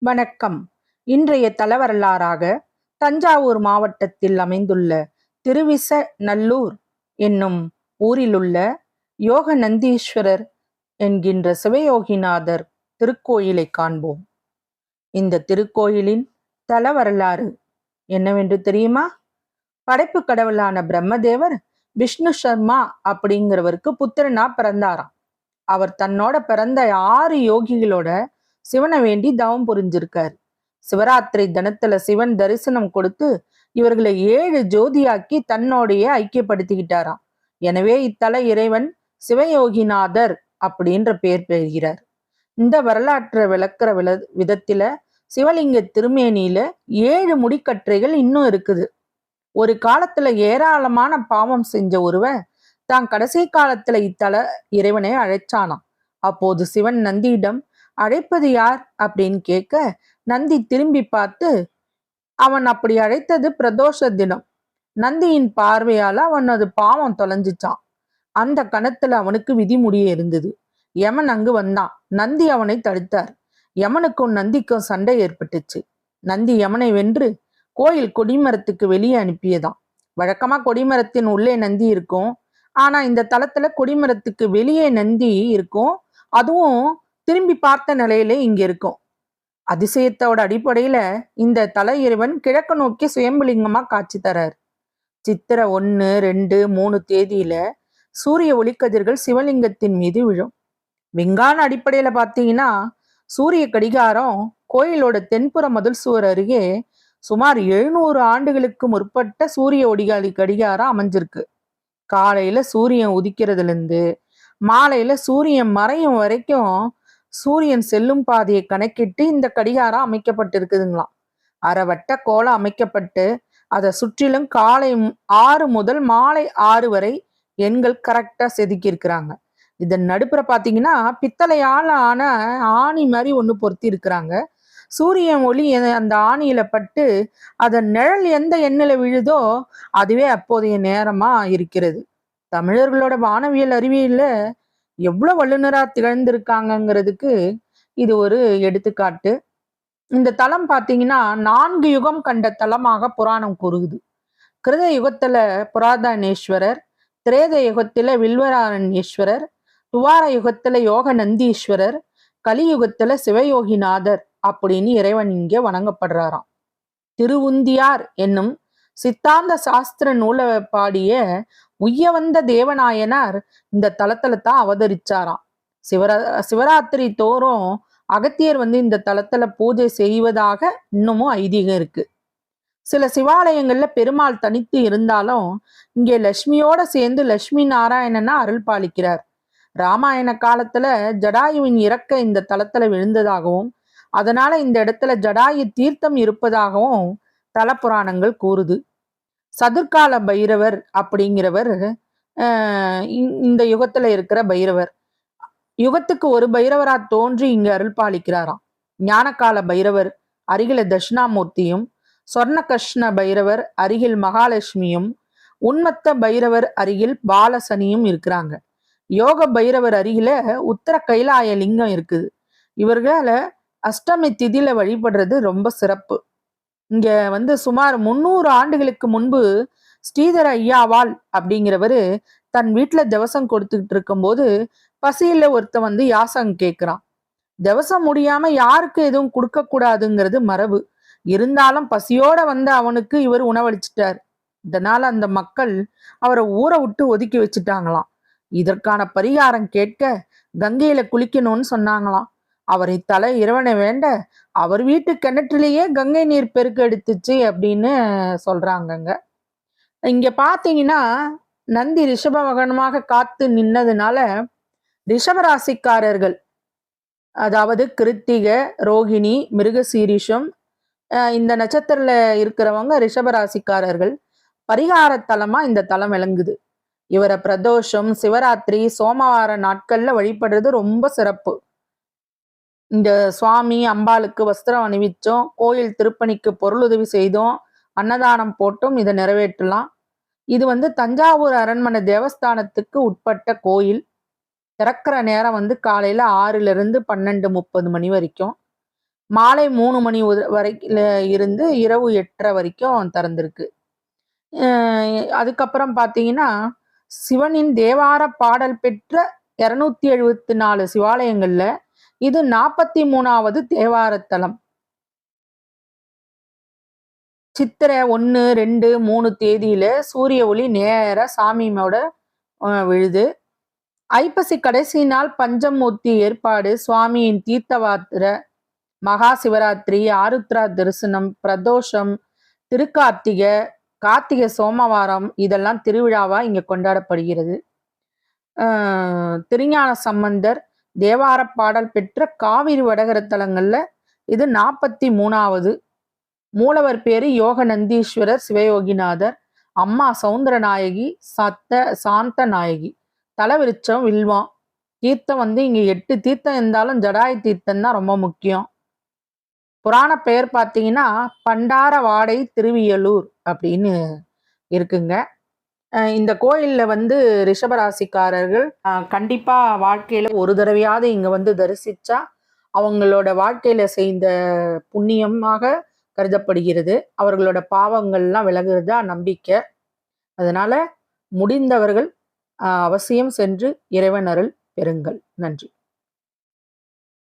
வணக்கம். இன்றைய தலவரலாறாக தஞ்சாவூர் மாவட்டத்தில் அமைந்துள்ள திருவிசநல்லூர் என்னும் ஊரிலுள்ள யோகநந்தீஸ்வரர் என்கின்ற சிவயோகிநாதர் திருக்கோயிலை காண்போம். இந்த திருக்கோயிலின் தலவரலாறு என்னவென்று தெரியுமா? படைப்பு கடவுளான பிரம்மதேவர் விஷ்ணு சர்மா அப்படிங்கிறவருக்கு புத்திரனா பிறந்தாராம். அவர் தன்னோட பிறந்த 6 யோகிகளோட சிவனை வேண்டி தவம் புரிஞ்சிருக்காரு. சிவராத்திரி தினத்துல சிவன் தரிசனம் கொடுத்து இவர்களை 7 ஜோதியாக்கி தன்னோடைய ஐக்கியப்படுத்திக்கிட்டாராம். எனவே இத்தல இறைவன் சிவயோகிநாதர் அப்படின்ற பெயர் பெறுகிறார். இந்த வரலாற்றை விளக்குற விதத்துல சிவலிங்க திருமேனியில 7 முடிக்கற்றைகள் இன்னும் இருக்குது. ஒரு காலத்துல ஏராளமான பாவம் செஞ்ச ஒருவன் தான் கடைசி காலத்துல இத்தல இறைவனை அழைச்சானாம். அப்போது சிவன் நந்தியிடம் அழைப்பது யார் அப்படின்னு கேட்க, நந்தி திரும்பி பார்த்து அவன் அப்படி அழைத்தது பிரதோஷ தினம். நந்தியின் பார்வையால அவனது பாவம் தொலைஞ்சிச்சான். அந்த கணத்துல அவனுக்கு விதிமுடிய இருந்தது. யமன் அங்கு வந்தான். நந்தி அவனை தடுத்தார். யமனுக்கும் நந்திக்கும் சண்டை ஏற்பட்டுச்சு. நந்தி யமனை வென்று கோயில் கொடிமரத்துக்கு வெளியே அனுப்பியதான். வழக்கமா கொடிமரத்தின் உள்ளே நந்தி இருக்கும். ஆனா இந்த தலத்துல கொடிமரத்துக்கு வெளியே நந்தி இருக்கும். அதுவும் திரும்பி பார்த்த நிலையில இங்க இருக்கும். அதிசயத்தோட அடிப்படையில இந்த தல இறைவன் கிழக்கு நோக்கி சுயம்புலிங்கமா காட்சி தரார். சித்திரை 1, 2, 3 தேதியில சூரிய ஒளிக்கதிர்கள் சிவலிங்கத்தின் மீது விழும். விஞ்ஞான அடிப்படையில பாத்தீங்கன்னா சூரிய கடிகாரம் கோயிலோட தென்புற மதில் சுவர் அருகே சுமார் 700 ஆண்டுகளுக்கு முற்பட்ட சூரிய ஒளிகாலி கடிகாரம் அமைஞ்சிருக்கு. காலையில சூரியன் உதிக்கிறதுல இருந்து மாலையில சூரியன் மறையும் வரைக்கும் சூரியன் செல்லும் பாதையை கணக்கிட்டு இந்த கடிகாரம் அமைக்கப்பட்டிருக்குதுங்களாம். அரைவட்ட கோலம் அமைக்கப்பட்டு அதை சுற்றிலும் காலை 6 முதல் மாலை 6 வரை எண்கள் கரெக்டா செதுக்கி இருக்கிறாங்க. இதன் நடுப்புற பாத்தீங்கன்னா பித்தளையால ஆன ஆணி மாதிரி ஒண்ணு பொருத்தி இருக்கிறாங்க. சூரியன் ஒளி அந்த ஆணியில பட்டு அதன் நிழல் எந்த எண்ணில விழுதோ அதுவே அப்போதைய நேரமா இருக்கிறது. தமிழர்களோட வானவியல் அறிவியல்ல எவ்வளவு வல்லுநரா திகழ்ந்திருக்காங்கிறதுக்கு இது ஒரு எடுத்துக்காட்டு. இந்த தலம் பாத்தீங்கன்னா 4 யுகம் கண்ட தலமாக புராணம் கூறுகுது. கிருத யுகத்துல புராதனேஸ்வரர், திரேத யுகத்துல வில்வராரண்யேஸ்வரர், துவார யுகத்துல யோக நந்தீஸ்வரர், கலியுகத்துல சிவயோகிநாதர் அப்படின்னு இறைவன் இங்கே வணங்கப்படுறாராம். திருவுந்தியார் என்னும் சித்தாந்த சாஸ்திர நூலை பாடிய உய்யவந்த தேவநாயனார் இந்த தலத்துல தான் அவதரிச்சாராம். சிவராத்திரி தோறும் அகத்தியர் இந்த தலத்துல பூஜை செய்வதாக இன்னமும் ஐதீகம் இருக்கு. சில சிவாலயங்கள்ல பெருமாள் தனித்து இருந்தாலும் இங்கே லட்சுமியோட சேர்ந்து லட்சுமி நாராயணனா அருள் பாலிக்கிறார். ராமாயண காலத்துல ஜடாயுவின் இறக்க இந்த தலத்துல விழுந்ததாகவும் அதனால இந்த இடத்துல ஜடாயு தீர்த்தம் இருப்பதாகவும் தல புராணங்கள் கூறுது. சதுர்கால பைரவர் அப்படிங்கிறவர் இந்த யுகத்துல இருக்கிற பைரவர். யுகத்துக்கு ஒரு பைரவரா தோன்றி இங்கு அருள் பாலிக்கிறாராம். ஞானகால பைரவர் அருகில தட்சிணாமூர்த்தியும், சொர்ணகிருஷ்ண பைரவர் அருகில் மகாலட்சுமியும், உன்மத்த பைரவர் அருகில் பாலசனியும் இருக்கிறாங்க. யோக பைரவர் அருகில உத்தர கைலாய லிங்கம் இருக்குது. இவர்களை அஷ்டமி திதியில வழிபடுறது ரொம்ப சிறப்பு. இங்க சுமார் 300 ஆண்டுகளுக்கு முன்பு ஸ்ரீதர ஐயாவால் அப்படிங்கிறவரு தன் வீட்டுல திவசம் கொடுத்துக்கிட்டு இருக்கும்போது பசியில ஒருத்த யாசகம் கேட்கிறான். திவசம் முடியாம யாருக்கு எதுவும் கொடுக்க கூடாதுங்கிறது மரபு. இருந்தாலும் பசியோட அவனுக்கு இவர் உணவளிச்சிட்டார். இதனால அந்த மக்கள் அவரை ஊரை விட்டு ஒதுக்கி வச்சுட்டாங்களாம். இதற்கான பரிகாரம் கேட்க கங்கையில குளிக்கணும்னு சொன்னாங்களாம். அவர் இத்தல இறைவனை வேண்ட அவர் வீட்டு கிணற்றிலேயே கங்கை நீர் பெருக்கு எடுத்துச்சு அப்படின்னு சொல்றாங்கங்க. இங்க பாத்தீங்கன்னா நந்தி ரிஷப வாகனமாக காத்து நின்னதுனால ரிஷபராசிக்காரர்கள், அதாவது கிருத்திக, ரோகிணி, மிருகசீரிஷம் இந்த நட்சத்திரத்துல இருக்கிறவங்க ரிஷபராசிக்காரர்கள் பரிகார தலமா இந்த தலம் விளங்குது. இவரை பிரதோஷம், சிவராத்திரி, சோமவார நாட்கள்ல வழிபடுறது ரொம்ப சிறப்பு. இந்த சுவாமி அம்பாளுக்கு வஸ்திரம் அணிவிச்சோம், கோயில் திருப்பணிக்கு பொருளுதவி செய்தோம், அன்னதானம் போட்டும் இதை நிறைவேற்றலாம். இது தஞ்சாவூர் அரண்மனை தேவஸ்தானத்துக்கு உட்பட்ட கோயில். திறக்கிற நேரம் காலையில 6 to 12:30 மணி வரைக்கும். மாலை 3 மணி வரைக்கும் இருந்து இரவு 8:30 வரைக்கும் திறந்திருக்கு. அதுக்கப்புறம் பார்த்தீங்கன்னா, சிவனின் தேவார பாடல் பெற்ற 274 சிவாலயங்கள்ல இது 43வது தேவாரத்தலம். சித்திரை 1, 2, 3 தேதியில சூரிய ஒளி நேரா சாமியோட விழுது. ஐப்பசி கடைசி நாள் பஞ்சமூர்த்தி ஏற்பாடு, சுவாமியின் தீர்த்தவாத்திர, மகா சிவராத்திரி, ஆருத்ரா தரிசனம், பிரதோஷம், திருக்கார்த்திகை, கார்த்திகை சோமவாரம் இதெல்லாம் திருவிழாவா இங்க கொண்டாடப்படுகிறது. திருஞான சம்பந்தர் தேவார பாடல் பெற்ற காவிரி வடகர தலங்கள்ல இது 43வது. மூலவர் பேரு யோக நந்தீஸ்வரர் சிவயோகிநாதர், அம்மா சௌந்தரநாயகி, சாந்த நாயகி, தலவிருச்சம் வில்வம். தீர்த்தம் இங்க 8 தீர்த்தம் இருந்தாலும் ஜடாய தீர்த்தம் தான் ரொம்ப முக்கியம். புராண பெயர் பார்த்தீங்கன்னா பண்டாரவாடை திருவியலூர் அப்படின்னு இருக்குங்க. இந்த கோயில்ல ரிஷபராசிக்காரர்கள் கண்டிப்பா வாழ்க்கையில ஒரு தடவையாவது இங்க தரிசிச்சா அவங்களோட வாழ்க்கையில செய்த புண்ணியமாக கருதப்படுகிறது. அவர்களோட பாவங்கள்லாம் விலகுறதா நம்பிக்கை. அதனால முடிந்தவர்கள் அவசியம் சென்று இறைவன் அருள் பெறுங்கள். நன்றி.